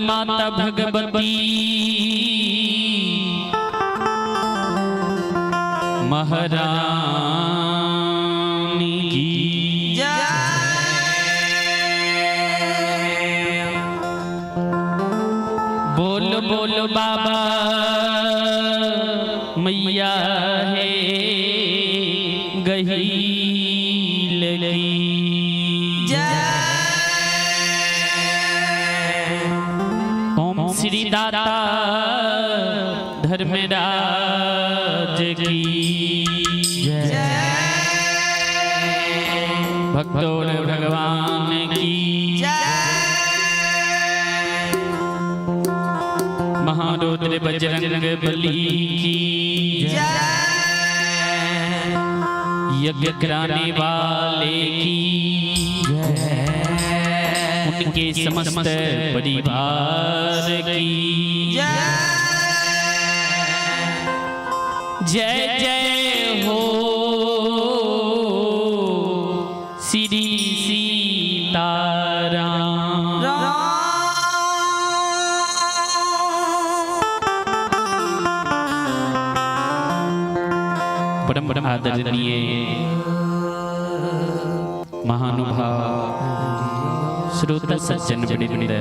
माता भगवती महारानी की जय। बोल बोल बाबा मैया है गही लगी जय। ओम श्री दाता धर्मराज की जय। भक्तों भगवान की जय। महारुद्र बजरंग बली की जय। यज्ञ कराने वाले की जय। उनके समस्त परिवार की जय। जय जय हो श्री सीताराम। परम परम आदरणीय महानुभाव श्रोता सज्जन वृंद,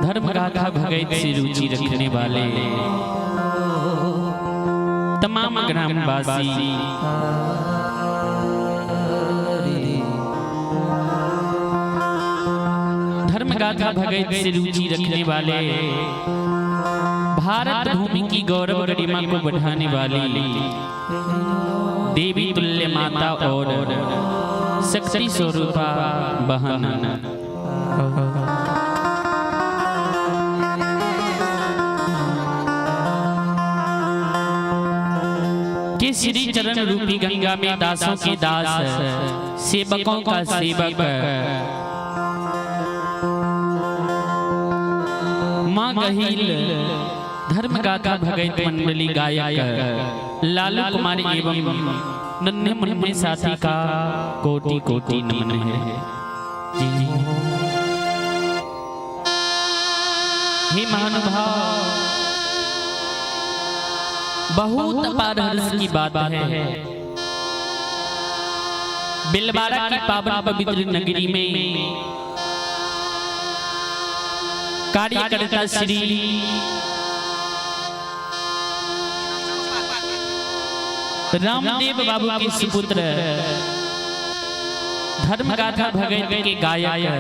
धर्म गाथा भगत से रुचि रखने वाले तमाम ग्रामवासी, धर्म गाथा भगत से रुचि रखने वाले, भारत भूमि की गौरव गरिमा को बढ़ाने वाली देवी तुल्य माता और शक्ति स्वरूपा बहन के श्री चरण रूपी गंगा में दासों के दास, सेवकों का सेवक, मां गहील धर्म गाथा भगत मंडली गायक लालू कुमार एवं नन्हे मुन्ने साथी का कोटि कोटि नमन है। हे महानुभाव, बहुत अपार हर्ष की बात है, बिलवाड़ा की पावन पवित्र नगरी में कार्यकर्ता श्री रामदेव बाबू के सुपुत्र धर्म गाथा भगत के गायक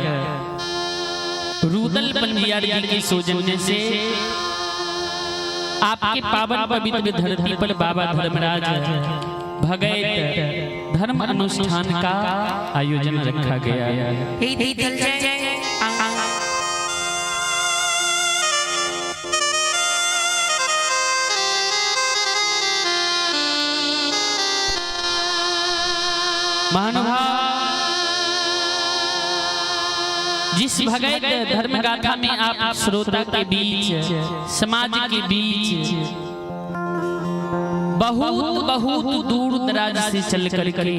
रुदल पंजियार जी के सौजन्य से आपके पावन पवित्र धरती पर बाबा धर्मराज भगत धर्म अनुष्ठान का आयोजन रखा गया है। महानुभाव, जिस भगत धर्म गाथा में आप श्रोता के बीच, समाज के बीच बहुत बहुत दूर दराज से चल करके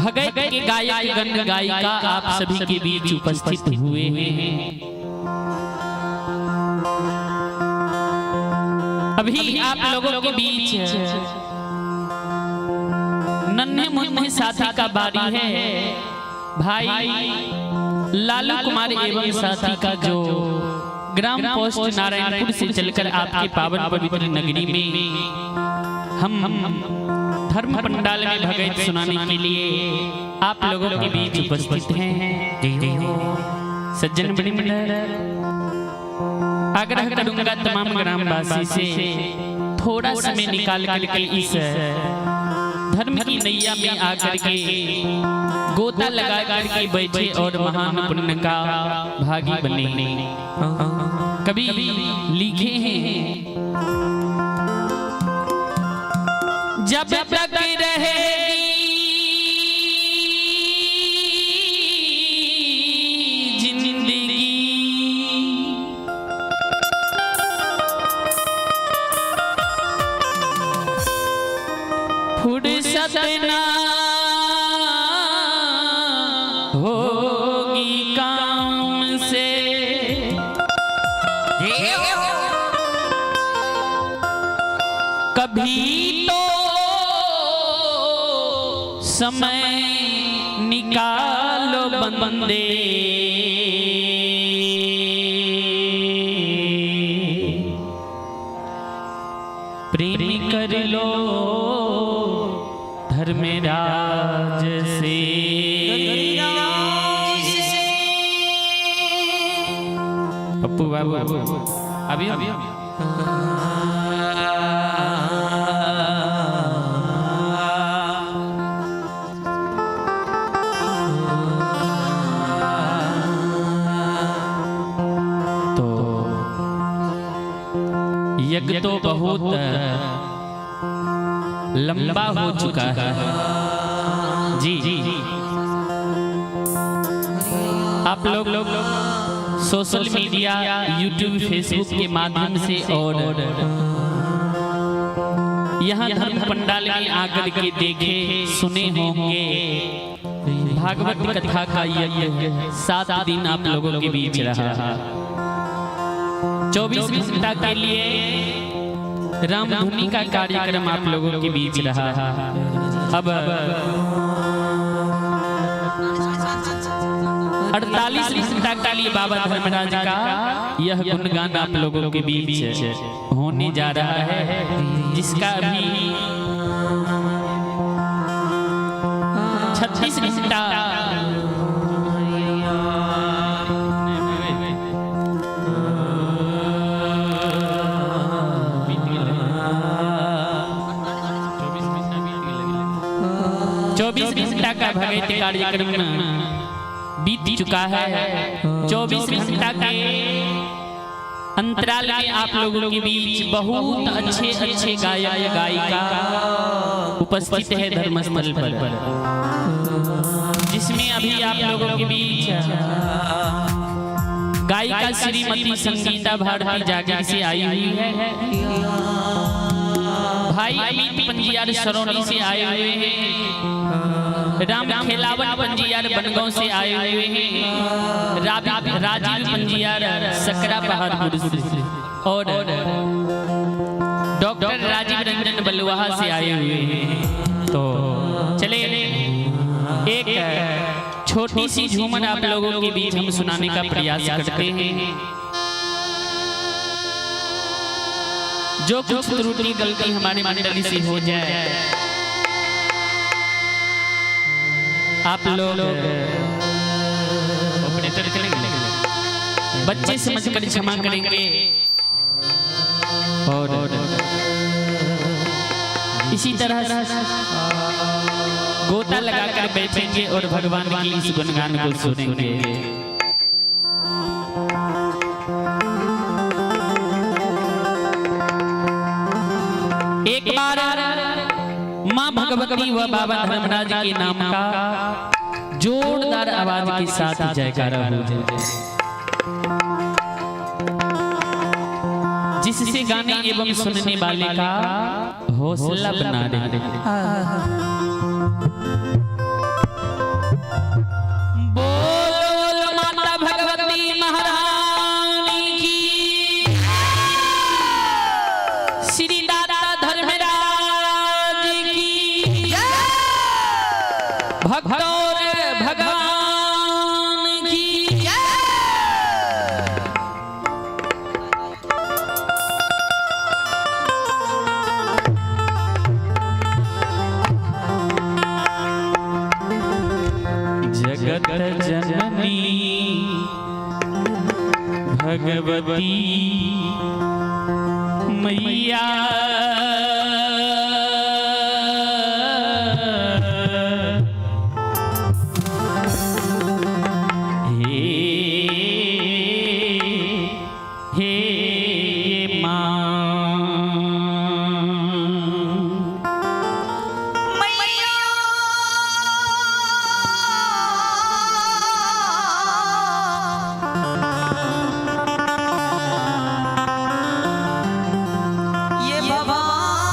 भगत के गायक गण गायिका आप सभी के बीच उपस्थित हुए हैं। अभी आप लोगों के बीच नन्हे मुन्ने साथी का बारी है। भाई लालू कुमार एवं साथी का जो ग्राम पोस्ट नारायणपुर से चलकर आपके पावन पवित्र नगरी में हम धर्म पंडाल में भगत सुनाने के लिए आप लोगों के बीच उपस्थित हैं। सज्जन वृंद, आग्रह करूंगा तमाम ग्रामवासी से थोड़ा समय निकाल कर इस धर्म की नैया में आकर के गोता लगा करके बैठे और महान पुण्य का भागी बने। कभी लिखे हैं, जब तक रहेगी जिंदगी फुर्सत ना अभी तो समय निकालो बंदे, प्रेम कर लो धर्मराज से। पप्पू बाबू अभी अभी तो यज्ञ तो बहुत लंबा हो चुका है जी। आप लोग सोशल मीडिया यूट्यूब फेसबुक के माध्यम से और यहाँ धर्म पंडाल में आकर के देखे सुने होंगे भागवत कथा का यज्ञ 7 दिन आप लोगों के बीच रहा। 24 घंटा के लिए रामधुनी का कार्यक्रम आप लोगों के बीच रहा। अब 48 घंटा के लिए बाबा धर्मराज का यह गुणगान आप लोगों के बीच होने जा रहा है, जिसका अभी 36 घंटा 24 घंटा का भगवत कार्यक्रम बीत चुका है। 24 घंटा के अंतराल में आप लोगों के बीच बहुत अच्छे गायक गायिका उपस्थित है धर्मस्थल पर, जिसमें अभी आप लोगों के बीच गायिका श्रीमती संगीता भारती जागीर से आई हुई है। भाई अमित पंजियार सरौनी से आए हुए हैं। राम खेलावन पंजियार बनगांव से आए हुए हैं। राजीव पंजियार सकरा पहाड़पुर से और डॉक्टर राजीव रंजन बलुआहा से आए हुए हैं। तो चले एक छोटी सी झूमर आप लोगों के बीच हम सुनाने का प्रयास करते हैं। जो कुछ त्रुटि गलती हमारे मंडली से हो जाए आप लोग बच्चे समझकर क्षमा करेंगे और इसी तरह गोता लगाकर बैठेंगे और भगवान की इस गुणगान को सुनेंगे। एक बार माँ भगवती व बाबा धर्मराज के नाम का जोरदार आवाज के साथ जयकारा हो जाए, जिससे गाने एवं सुनने वाले का हौसला बना दे। बोलो माता भगवती महारानी की, श्री दादा धर्मराज की, भक्तों भगवान की। जगत जननी भगवती मैया, ये भगवान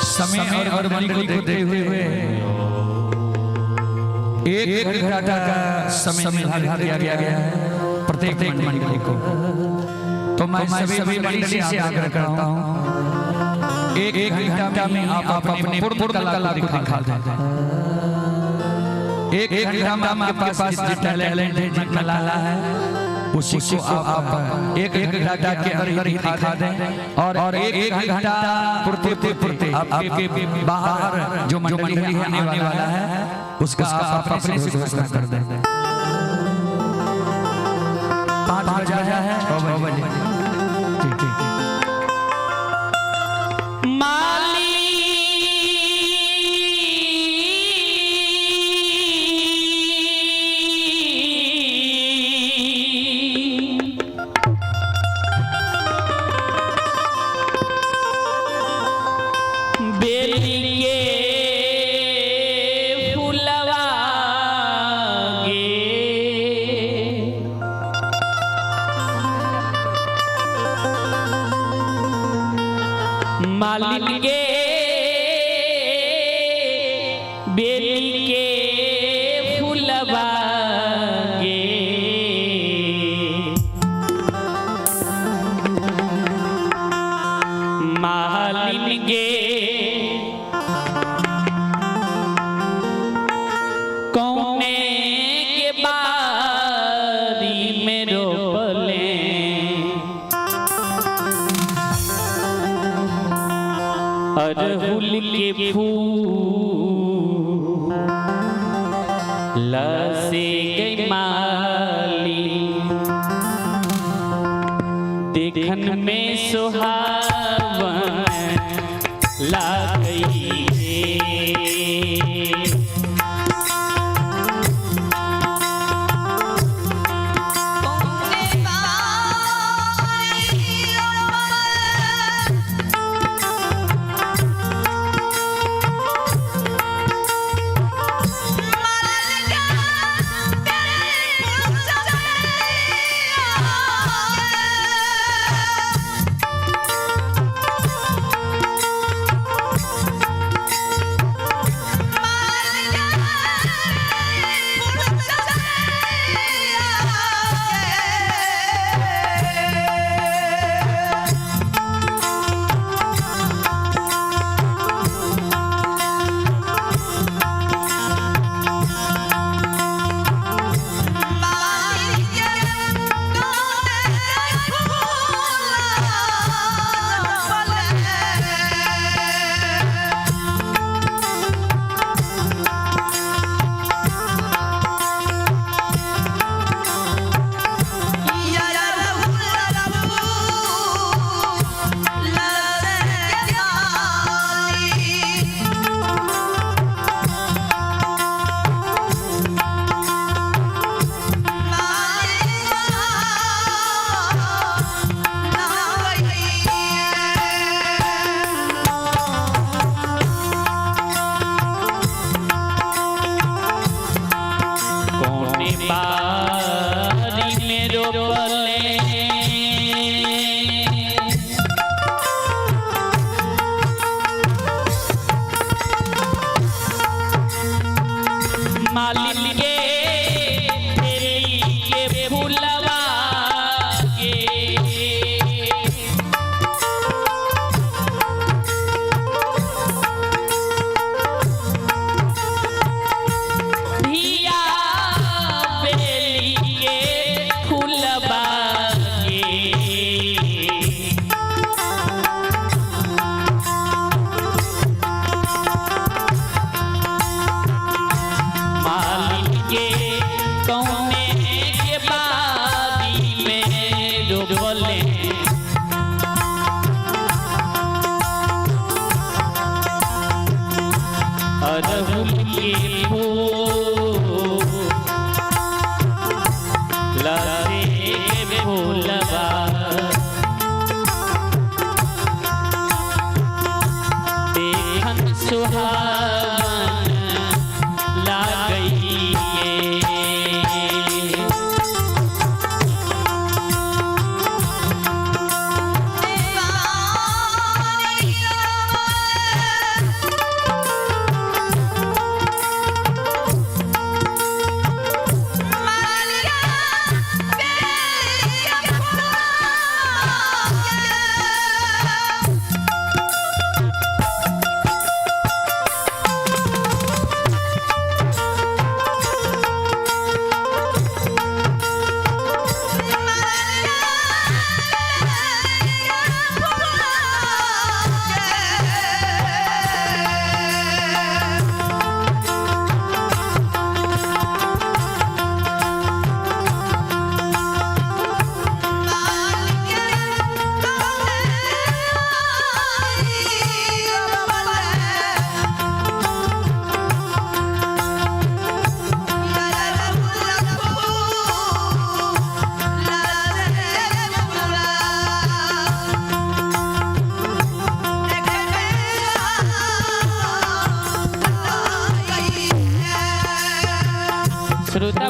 समय और मंडली को देखते हुए एक घंटा का समय निर्धारित किया गया है प्रत्येक मंडली को। तो मैं सभी मंडली से आग्रह करता हूँ एक घंटा में आप अपनी पूर्ण कला को दिखा दें। एक घंटा में आपके पास जितना टैलेंट है, जितना कला है, उसी को आप एक घंटा के अंदर ही दिखा दें। और एक घंटा पूर्ति आपके बाहर जो मंडली है आने वाला है उसका आप अपने से घोषणा कर दें। 5 बजा है 6 बजे ठीक है। मालिन के बेली के फूलवा गे मालिन गे कौने के बारी में रोपले अरहुल के फूल लसे गई माली देखन में सुहावन लागई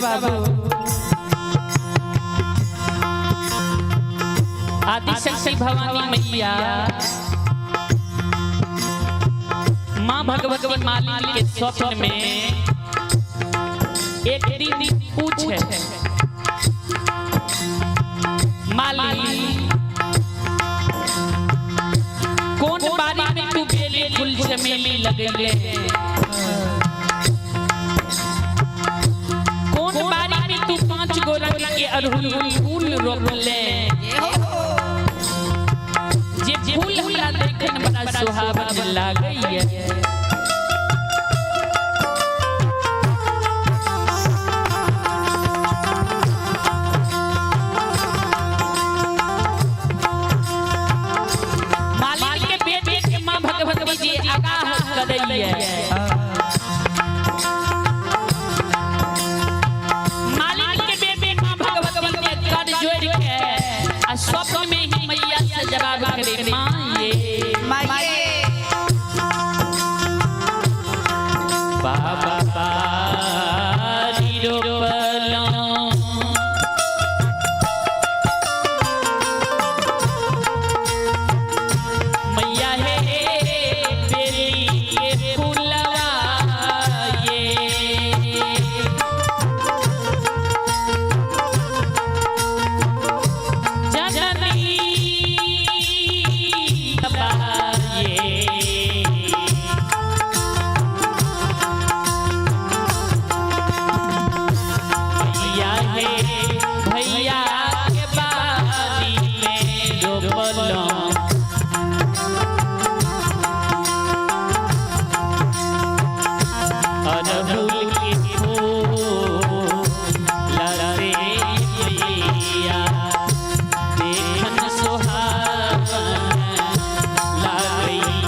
बाबू आदिशक्ति भवानी मैया माँ भगवती मालिनी के स्वप्न में एक दिन पूछे, मालिनी कौन बारी में तू बेली फूल चमेली लगले, कौन बारी में तू 5 गो रंग के अड़हुल फूल रोपले, जे फूल हमरा देखन बड़ा सुहावन लागैया। मालिनी के बेबे माँ भगवती ने कर जोड़ के स्वप्न में ही मैया से जवाब करे, माँ ये बाबा बारी रोपलो मैया हे भैया के बारी में रोपलो अड़हुल के फूल लरे मैया देखन सुहावन लागैया।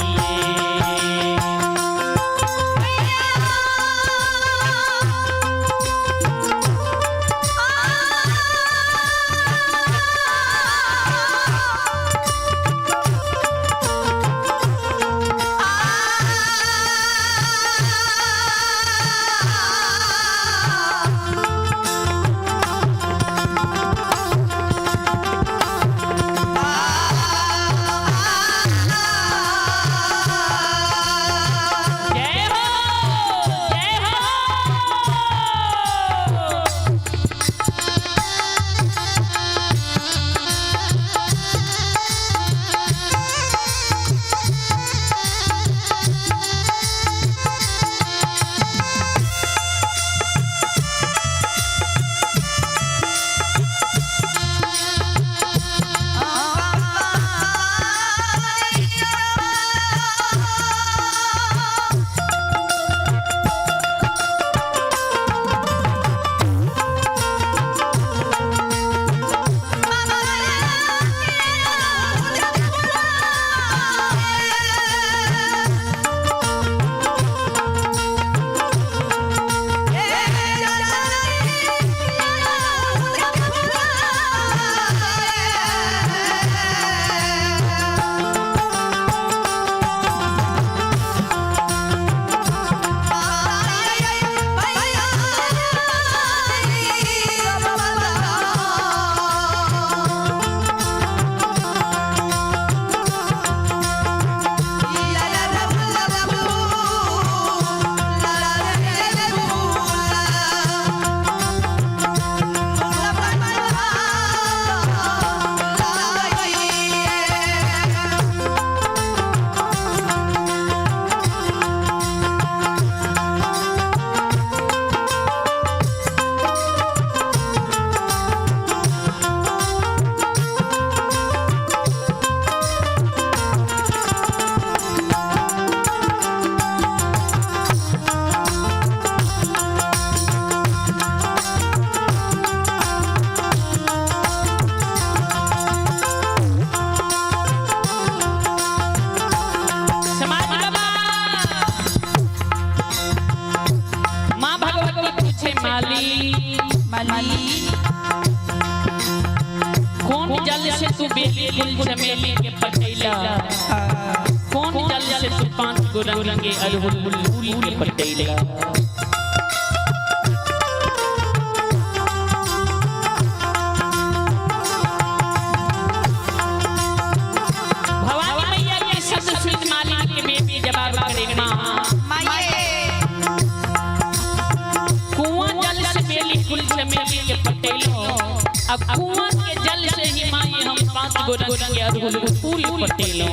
कौन जल से तू बेली फूल चमेली के पटैला, कौन जल से तू 5 गो रंगे अड़हुल फूल के पटैला। पटेलो अब कुआं के जल से ही माई हम 5 गो रंग के अरहुल फूल पटेलो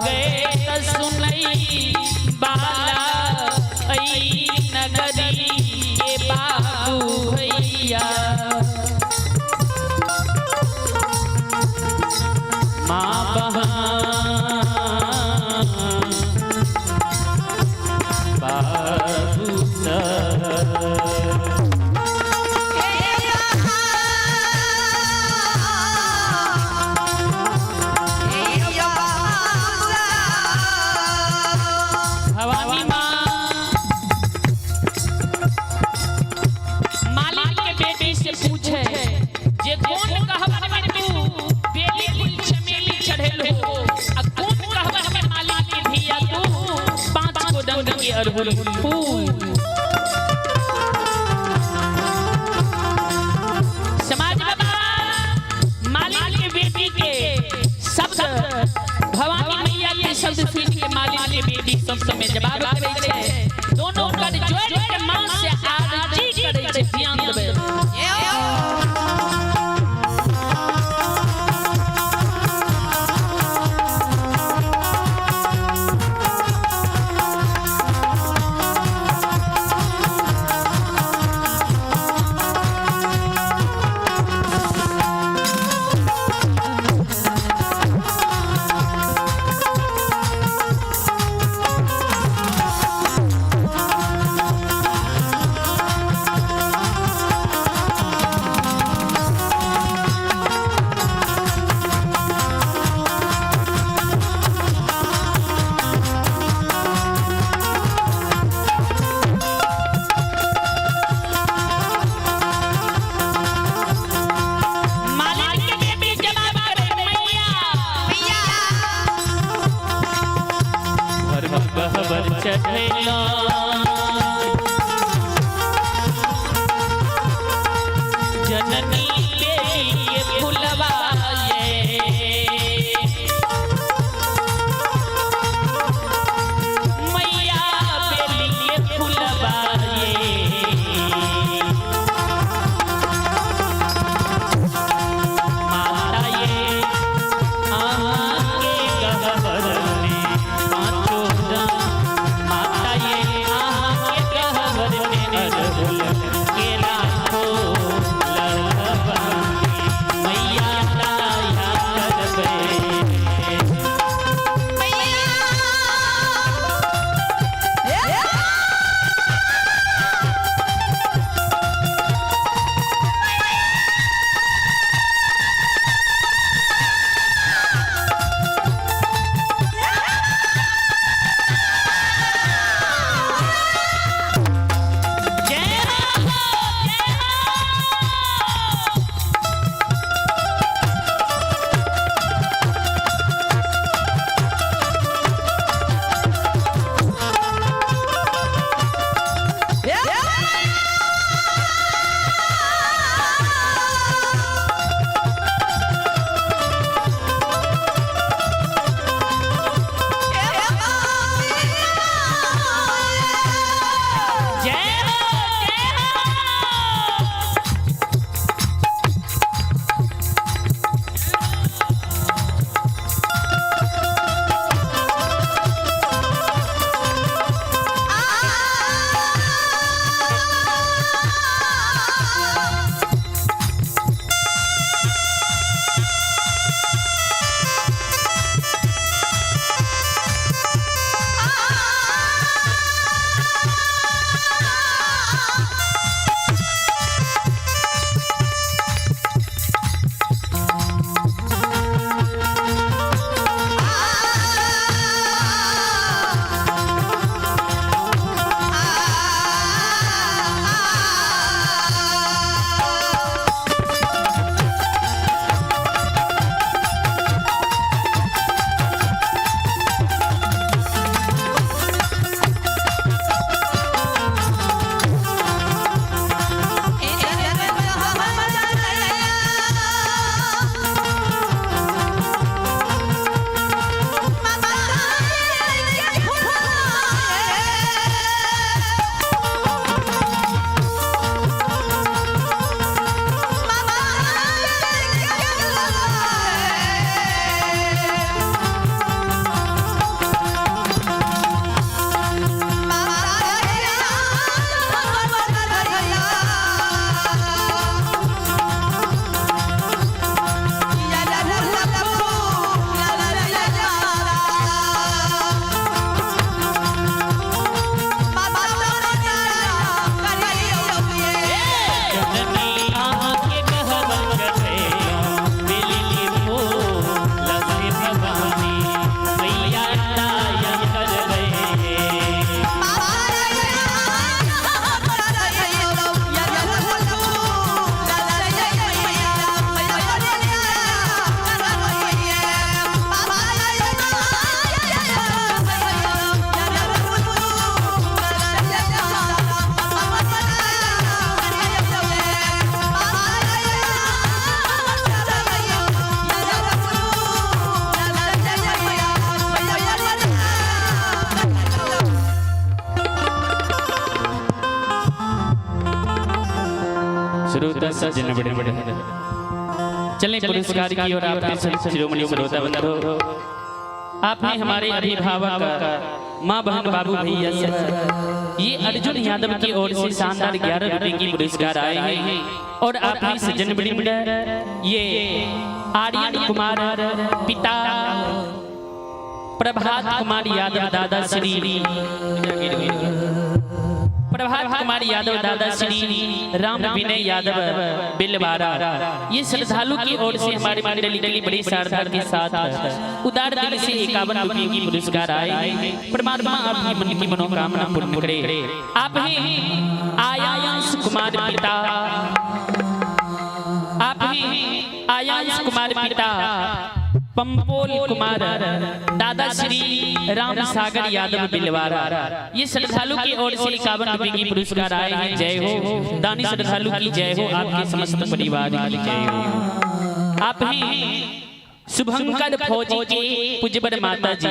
गए त सुनई बाला आई नगरी के बाबू भैया माँ बहन बाबू भवानी माँ मालिक के बेटी से पूछे जे कौन कहबन में तू बेली फूल चमेली चढ़ेल हो आ कौन कहबन में मालिक के धिया तू 5 को रंग के अड़हुल फूल समाज बाबा मालिक के बेटी के शब्द भवानी मैया के शब्द सुन के मालिक के बेटी सब समय जवाब करे छे दोनों कर जोड़ के मां से आरती करे छे ध्यान देबे चढ़ेला जननी के लिए फुलवाए मैया के लिए फुलवाए माता ये आके गहबर में पांचों माता ये श्रोता सज्जन बड़े बड़े चलें पुरस्कार की ओर। आपने शिरोमणि श्रोता बंधु, आपने हमारे अभिभावक माँ बहन बाबू भैया से ये अर्जुन यादव की ओर से शानदार 11 रुपए की पुरस्कार आए हैं। और आपने सज्जन बड़ी बड़ा ये आर्यन कुमार पिता प्रभात कुमार यादव दादा श्री प्रभात कुमार यादव दादा श्री राम विनय यादव बिलवारा, ये श्रद्धालु की ओर से हमारे मंडली के लिए बड़ी श्रद्धा के साथ उदार दिल से 51 रुपए की पुरस्कार आए हैं। परमात्मा आपकी मन की मनोकामना पूर्ण करे। आप हैं आयांश कुमार पिता, आप हैं आयांश कुमार पिता पंपोल कुमार दादा श्री राम सागर यादव बिलवारा, ये श्रद्धालु की ओर से 51 रुपए की पुरस्कार आए हैं। जय हो दानी श्रद्धालु की जय हो, आपके समस्त परिवार की जय हो। आप हैं शुभंकर फौजी के पूज्यवर माता जी,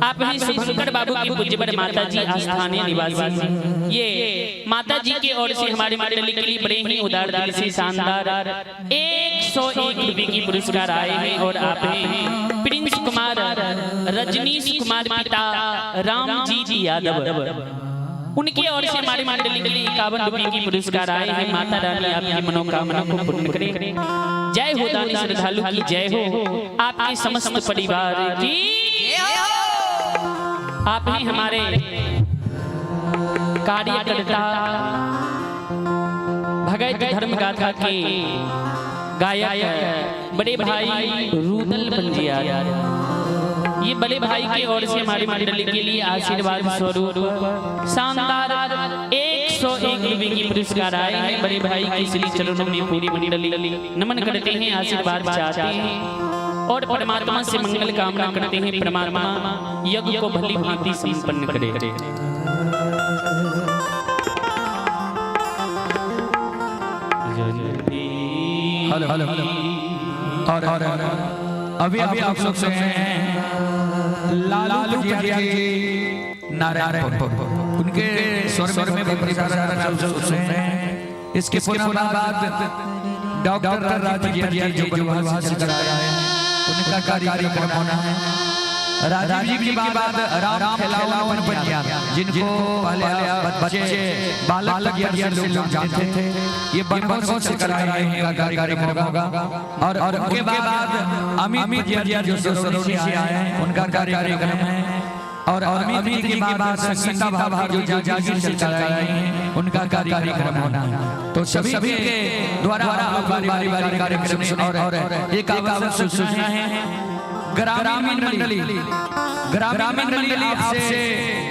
आप हैं शुभंकर बाबू की पूज्यवर माता जी आस्थानीय निवासी। ये माता जी की ओर से हमारे मंडली के लिए बड़े ही उदार दिल से शानदार 101 रुपए की पुरस्कार आए हैं। और आप हैं प्रिंस कुमार रजनीश कुमार पिता राम जी यादव, उनकी ओर से हमारे मंडली के लिए 51 रुपए की पुरस्कार आए हैं। माता रानी आपकी मनोकामना को पूर्ण करे। जय हो दानी श्रद्धालु की जय हो, आपके समस्त परिवार की। आप ही हमारे कार्यकर्ता भगत धर्म गाथा के गायक बड़े भाई रूदल पंजिया, ये बड़े भाई की ओर से हमारी मंडली के लिए आशीर्वाद स्वरूप शानदार 101 रुपए की पुरस्कार आए हैं। बड़े भाई के श्री चरणों में पूरी मंडली नमन करते हैं, आशीर्वाद चाहते हैं और परमात्मा से मंगल कामना करते हैं। परमात्मा यज्ञ को भली भांति संपन्न करे। हेलो हेलो और अभी आप लोग सुन रहे हैं लालू भैया जी नारायणपुर, उनके स्वर में सुन रहे हैं। इसके बाद डॉक्टर राजीव जी जो वहां से कराया है उनका कार्यक्रम होना है। राजीव जी के बाद राम खेलावन पंजाब, जिनको पहले बच्चे बालक लोग जानते थे, ये बनबन से कराया है कार्यक्रम होगा। और उनके बाद अमित जी जो सदौली से आए हैं उनका कार्यक्रम है। और अमित के बाद सीता भाभा जो जागीर से कराए हैं उनका कार्यक्रम होना है। तो सभी के द्वारा बारी कार्यक्रम और एक आवाज सुनना है। ग्रामीण मंडली आपसे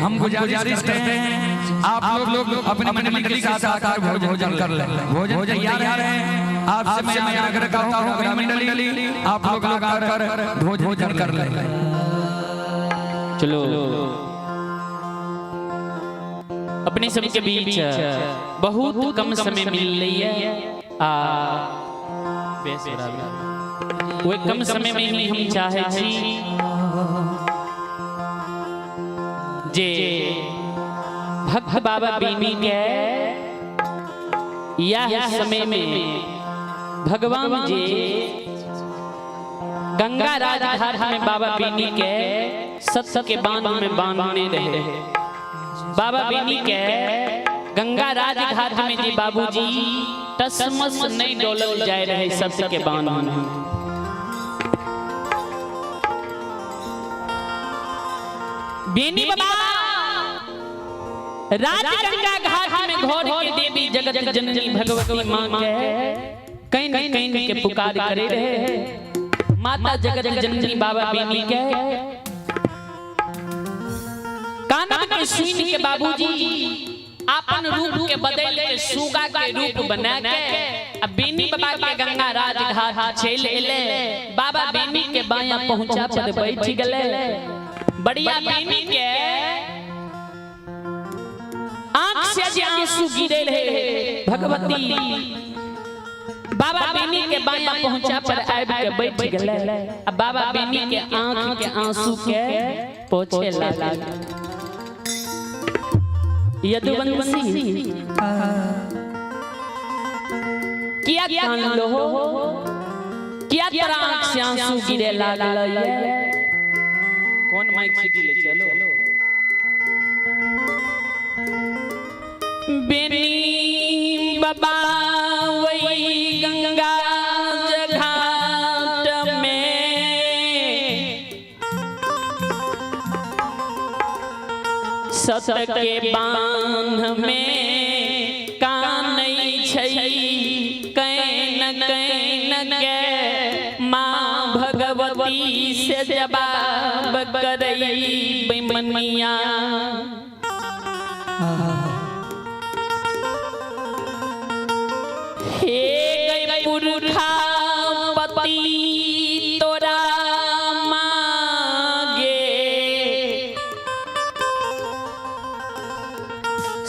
हम गुजारिश करते हैं, आप लोग अपने मंडली का साकार भोजन कर लें। भोजन तैयार है, आपसे मैं आग्रह करता हूँ ग्रामीण मंडली आप लोग आकर भोजन कर लें। चलो अपने सभी के बीच बहुत कम समय मिल रही है। वो कम समय में ही हम चाहे जे भक्त बाबा बीनी के यह समय में भगवान जी गंगा राज घाट में बाबा बीनी के सत्य के बांध में बांधने रहे। बाबा बीनी के गंगा राज घाट में जी बाबूजी टसमस नहीं डोलल जाए रहे सत्य के बांध में। बेनी बाबा राज गंगा घाट में घोर के देवी जगत जननी भगवती मां के कहीं के पुकार करे रहे। माता जगत जननी बाबा बेनी के कानन के सुन के बाबूजी अपन रूप के बदल के सुगा के रूप बना के अब बेनी बाबा के गंगा राज घाट चल ले। बाबा बेनी के बाया पहुंचा पर बैठ गले। बढ़िया बेनी के आंख से आंसू गिरे रहे। भगवती बाबा बेनी के बाया पहुंचा पर आब के बैठ गले। अब बाबा बेनी के आंख के आंसू के पोछे लगा। यदुवंशी किया कान लो किया तेरा आंख से आंसू गिरे लागल ये कौन माइक सिटी ले चलो बेनी बाबा वही गंगा घाट में सत के बांध में कानई छई कैन के माँ भगवती से जवाब करई बेमनिया हे गई पुरखा पति तोरा मांगे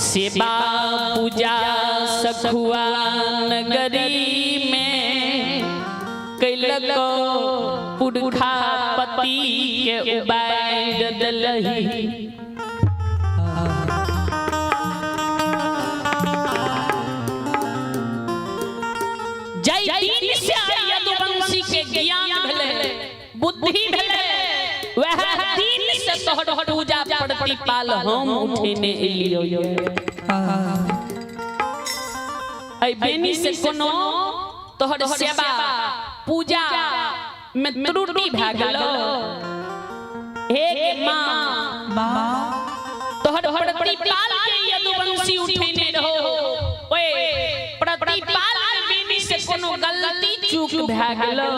सेवा पूजा सखुआ नगरी में कैलको पुरखा पति के उबाइड दलही दीन से यदुवंशी के ज्ञान भेले बुद्धि भेले वह दीन से तोहर पूजा प्रतिपाल हम उठेने एलियो ऐ बेनी से कोनो तोहर सेवा पूजा में त्रुटि भ गेलो हे मां तोहर प्रतिपाल के यदुवंशी उठेने रहो ओए प्रतिपाल कोनो गलती चूक भ गेलो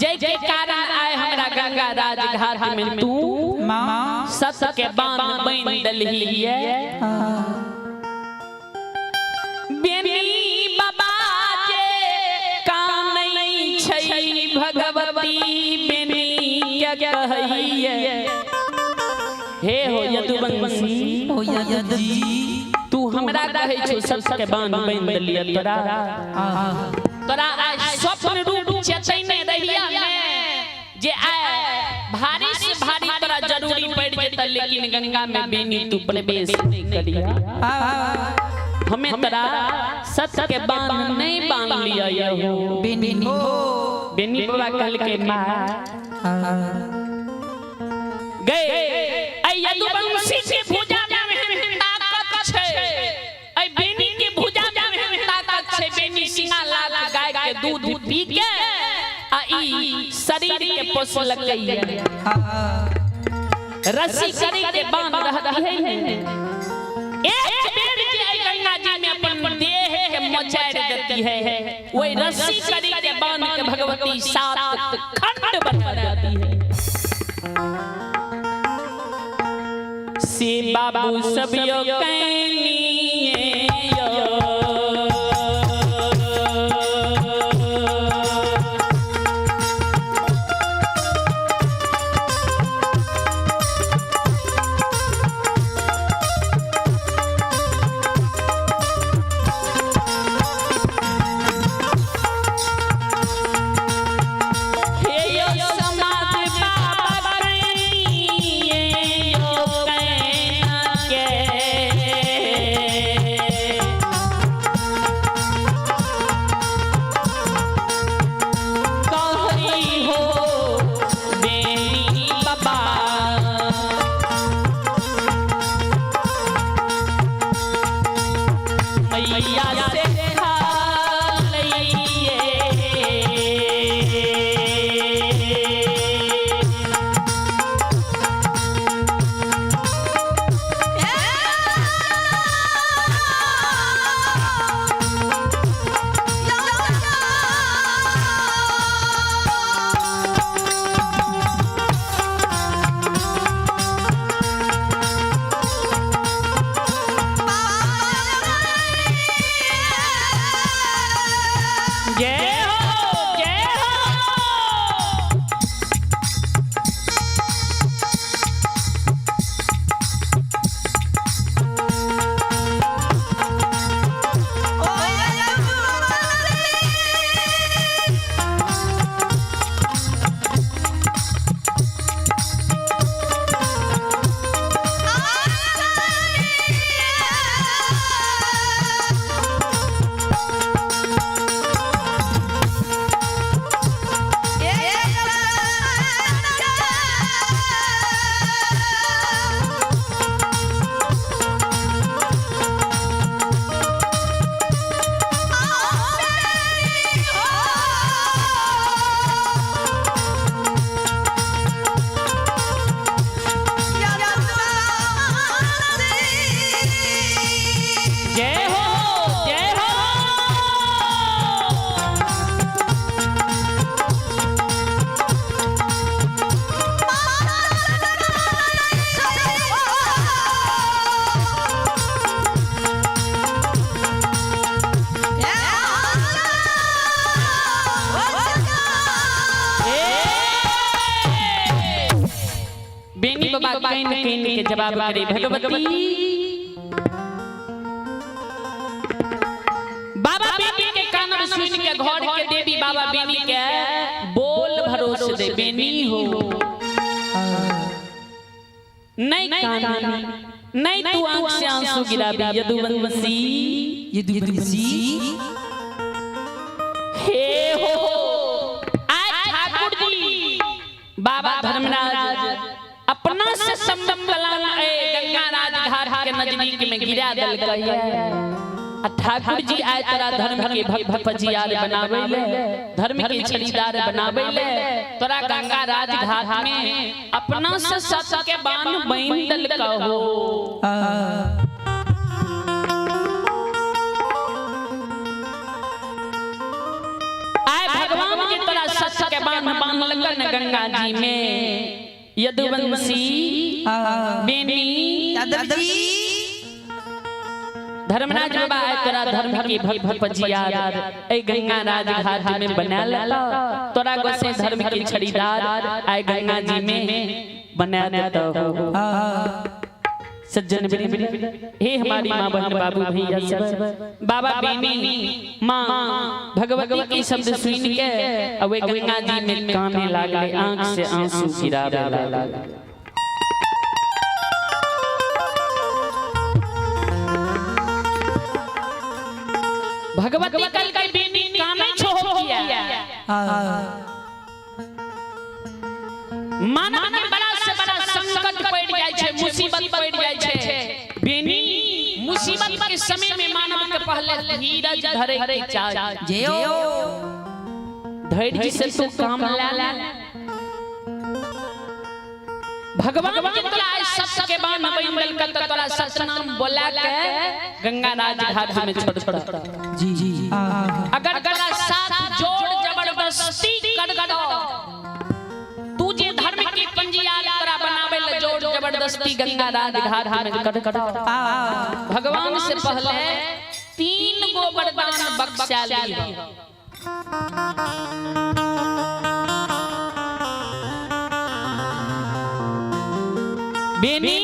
जय के कारण आए हमरा गंगा राज घाट में तू मां सत के बांध बांध दलही बेनी बाबा जे कानई छई भगवती बेनी क्या कहइए हे हो यदुवंशी हो यदुजी तू हमरा कहे छो सत के बांध बांध दलिया तोरा तोरा आज स्वप्न रूप चेतने रहिया में जे आ भारी से भारी तोरा जरूरी पड़ जेता लेकिन गंगा में बेनी तू प्रवेश नहीं करिया हमें तोरा सत के बांध नहीं बांध लिया यो बेनी बेनी बाबा कहल के मां गए ऐ यदुवंशी के भुजा में ताकत छे ऐ बेनी के भुजा में ताकत छे बेनी सिंगा लाल गाय के दूध पी के आ ई शरीर के पोसलकई रस्सी करी के बांध रहती है एक बेर के आई गंगा जी में अपन देह के मचाड़ देती है वही रस्सी करी के बांध के भगवती सात खंड बना देती है से बाबू सब यो कैनिए यो बेनी बाबा कहीं न कहीं के जवाब करे भगवती बाबा बेनी के कान में सुन के घर के देवी बाबा बेनी के बोल भरोसे दे बेनी हो नहीं कान नहीं तू आंख से आंसू गिराबी यदुवंशी हे हो आज ठाकुर जी बाबा धर्मराज अपना से संबंध लाना गंगा राज घाट के नजदीक में गिरा दल कहिए ठाकुर जी आए तोरा धर्म के भक्त फजियार बनावे ले धर्म के छड़ीदार बनावे ले तोरा गंगा राज घाट में अपना से सत के बान बइन दल कहो आए भगवान के तोरा सत के बान लगन गंगा जी में यदुवंशी बेनी धर्मराज बाबा आए तोरा धर्म के भक्त फजियार ए गंगा राज घाट में बना ला तोरा गोसे धर्म के छड़ीदार आए गंगा जी में बना देता हो सज्जन हे हमारी माँ बहन बाबू भैया सब बाबा बेनी माँ भगवती की शब्द सुन के अब गंगा जी में काने लागले आंख से आंसू गिरावे लागले भगवती कल के बेनी कामे छोड़ किया मानव के बड़ा से बड़ा संकट पड़ जाय छे मुसीबत पड़ जाय छे बेनी मुसीबत के समय में मानव के पहले धीरज धरे के चाह जेओ धैर्य से तू काम ला भगवान के तोरा सत्य के बान बैल का तोरा सत्य नाम बोला के गंगा राज घाट में छोड़ जी अगर तोरा साथ जोड़ जबरदस्ती कर दो तू जे धर्म के पंजियार तोरा बनावे ले जोड़ जबरदस्ती गंगा राज घाट में कर भगवान से पहले 3 गो वरदान बख्शा ली बेनी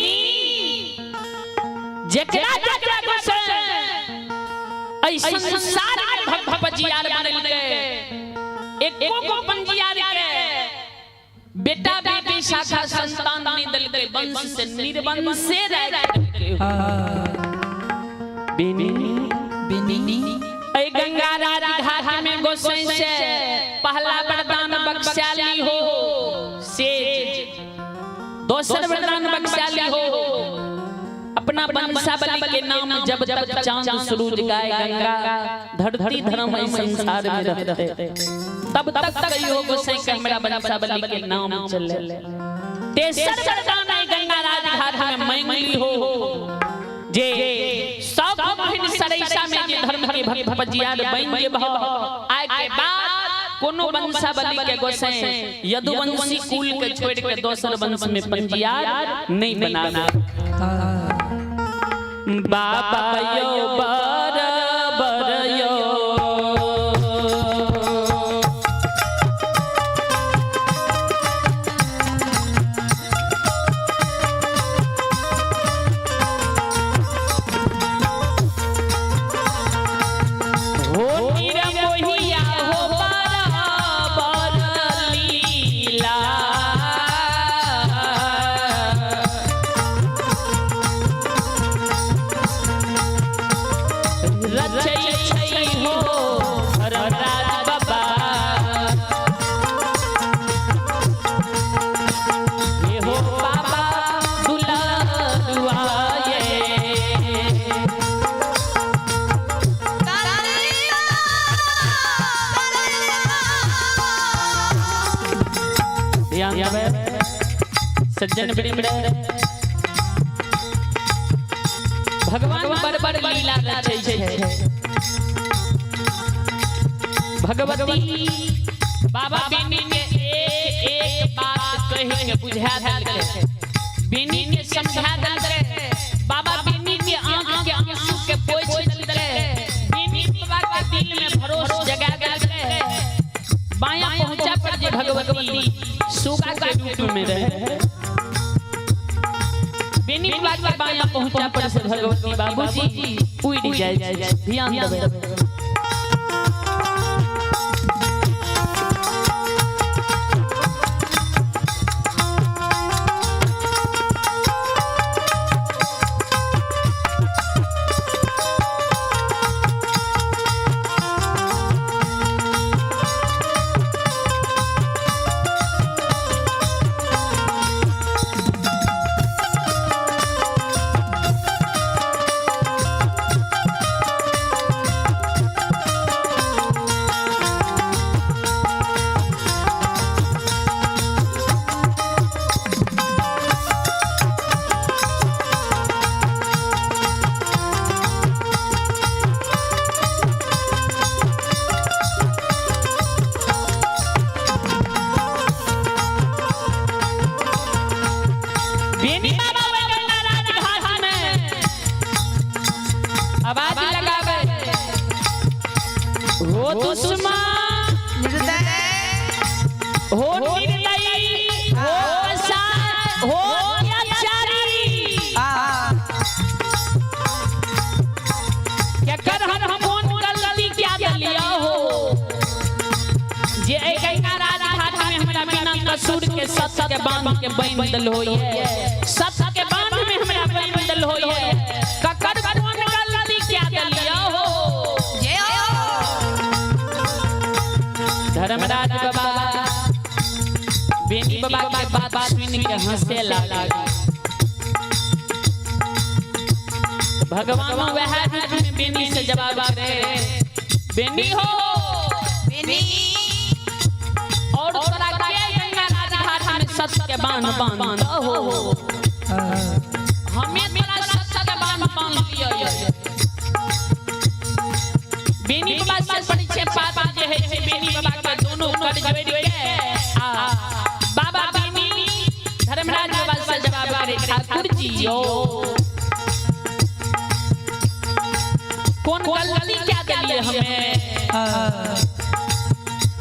जेकरा जेकरा गोसे ऐ संसार में भक्त फजियार बनल के एको को पंजियार के बेटा बेटी शाखा संतान ने दल के वंश से निर्वंश से रह बेनी ऐ गंगा राज घाट में गोसाई से पहला वरदान बख्शा ली हो सेज दोसर वरदान बख्शा ली हो अपना वंशावली के नाम जब तक चांद सूरज गाए गंगा धरती धर्म है संसार में रहते तब तक कहियो गोसाई के हमरा वंशावली के नाम चले तेसर वरदान है गंगा राज घाट में मांगली हो जे सब बहन सरैसा में जे धर्म के भक्त फजियार बन जे भ आए के बाद कोनो वंशावली के गोसाई यदुवंशी कुल के छोड़ के दोसर वंश में पंजियार नहीं बनाना बाबा यो बर बर यो सज्जन भगवान बड़ लीला रचै छै भगवती बाबा बेनी के एक बात कहि के बुझा देल छै बेनी के समझा देल छै बाबा बेनी के आंख के आंसू के पोछ देल छै बेनी बाबा के दिल में भरोसा जगा देल छै बाया पहुंचा पर जे भगवती सूखा के रूप में रहे बाबा के बाया पहुंचा पर से भगवती बाबूजी उड़ जाए ध्यान देबे बेनी बाबा वगन्ना राजघाट में आवाज लगावे हो दुश्मन हो निर्दयी हो साथ हो अत्याचारी क्या कर हम गलती क्या लिया हो जे गंगा राजघाट में हमरा बिना कसूर के सत्य के बांध के बंदल होई है सत्य के बांध में हमरा बंदल होई है ककर कौन गलती क्या लिया हो धर्मराज बाबा बेनी बाबा के बात सुन के हंसे लगा भगवान वह में बेनी से जवाब दे बेनी हो बेनी और तोरा के गंगा राजघाट में सत्य के बांध हो हमें तेरा सत्य के बांध लिया बेनी बाबा से परिचय पापा जे है से बेनी बाबा के दोनों कट जोड़ के बाबा बेनी धर्मराज बाबा से जवाब दे ठाकुर जी यो कौन गलती क्या दिए हमें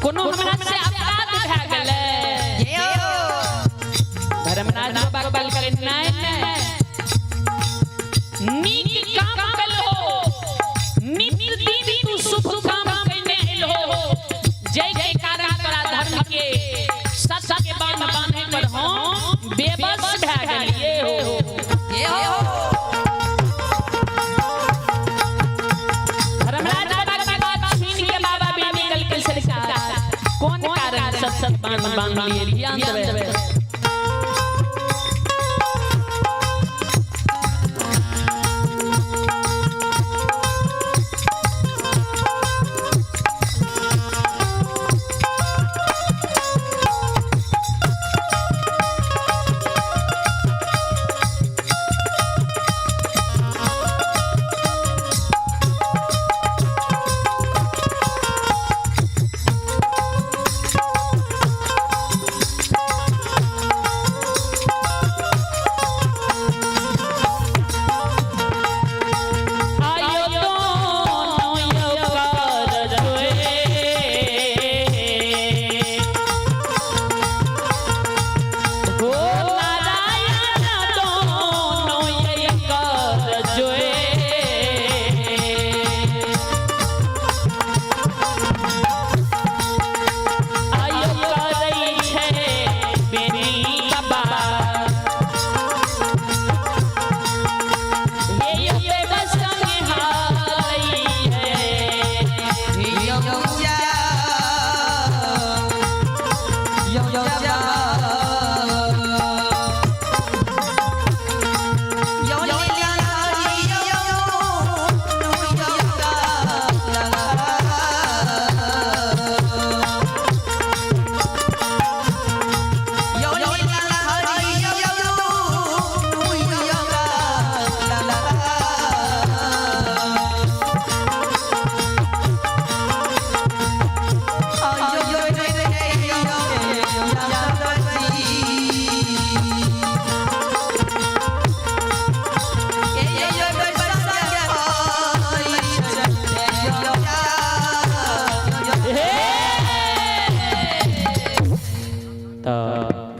कोनो हमरा से अपराध भ गेले धर्मराज बाबा बल करे नहीं नीक काम कल हो नित्य दिन तू शुभ काम करने हो जय के कारण तोरा धर्म के सत्य के बांधे पर हम बेबस भ गेलिए हो धर्मराज बाबा के बात सुन के बाबा बेनी कल के सरकार कौन कारण सत्य बांध लिए ध्यान देबे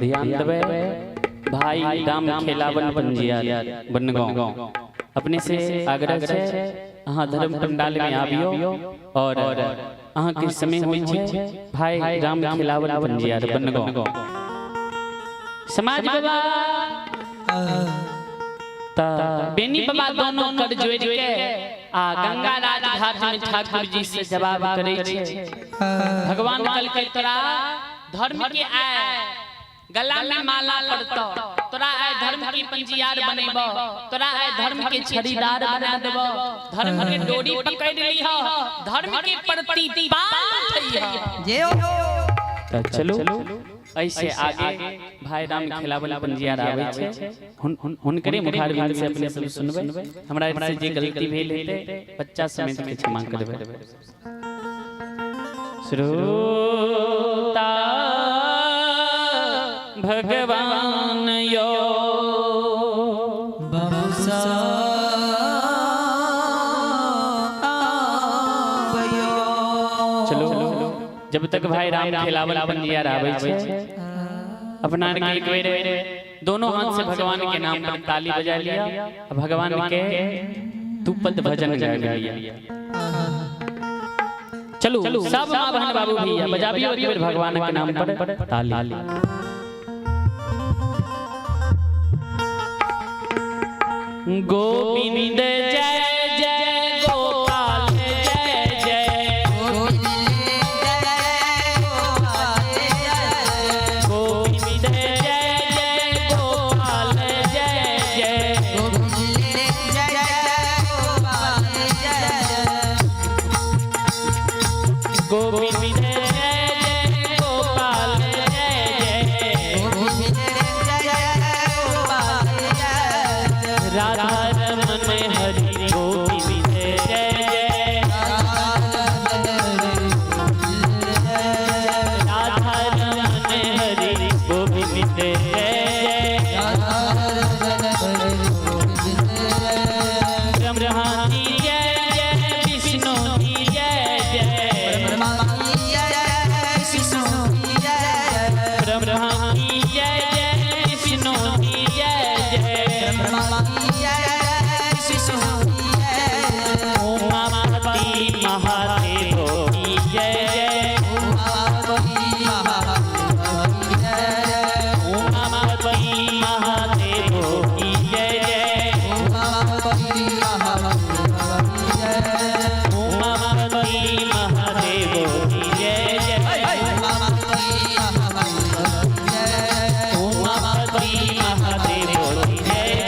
ध्यान देवे भाई राम खेलावन पंजिया बनगांव अपने से आग्रह छे अहाँ धर्म पंडाल में आबियो और अहाँ के समय होई छे भाई राम खेलावन पंजिया बनगांव समाज बाबा ता बेनी बाबा दोनों कर जोड़ के आ गंगा राज घाट में ठाकुर जी से जवाब करे छे भगवान कल के तोरा धर्म के आए गला में माला पड़तो तोरा आए धर्म की पंजियार बनेबो तोरा आए धर्म के छड़ीदार बना देबो धर्म के डोरी पकड़ लीहो धर्म के प्रति पाल थइहो जेओ त चलो ऐसे आगे भाई राम खेलावन पंजियार आवे छे हुनकरे मुखार बिंद से अपने सब सुनबे हमरा से जे गलती भेल हेते बच्चा समेत के क्षमा करबे श्रोता भगवान यो बहुसा चलो जब तक भाई राम खेलावन पंजियार आवे छे अपना के एक बेर दोनों हाथ से भगवान के नाम पर ताली बजा लिया भगवान के तुपद भजन गा लिया चलो सब मां बहन बाबू भैया बजाबियो एक बेर भगवान के नाम पर ताली गोविंद जय जय गोपाल जय जय गोविंद जय जय गोपाल जय जय गोविंद जय जय गोपाल जय जय राधा रमन हरि गोविंद जय जय राधा रमन हरि गोविंद जय जय ब्रह्मा जी जय जय विष्णु जी जय जय ब्रह्मा जी जय जय विष्णु जी जय जय उमापति महादेव की जय जय उमापति महादेव की जय जय उमापति महादेव की जय जय उमापति महादेव की जय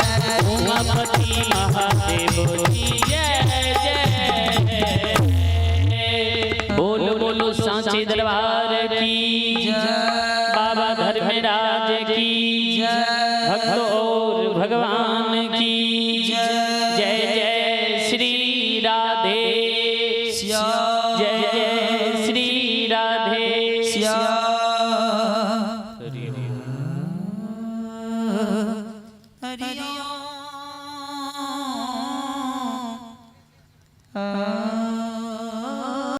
उमापति महादेव की जय जय बोलो बोलो सांचे दरबार की बाबा धर्मराज की भक्तों और भगवान की जय जय श्री राधे जय जय श्री राधे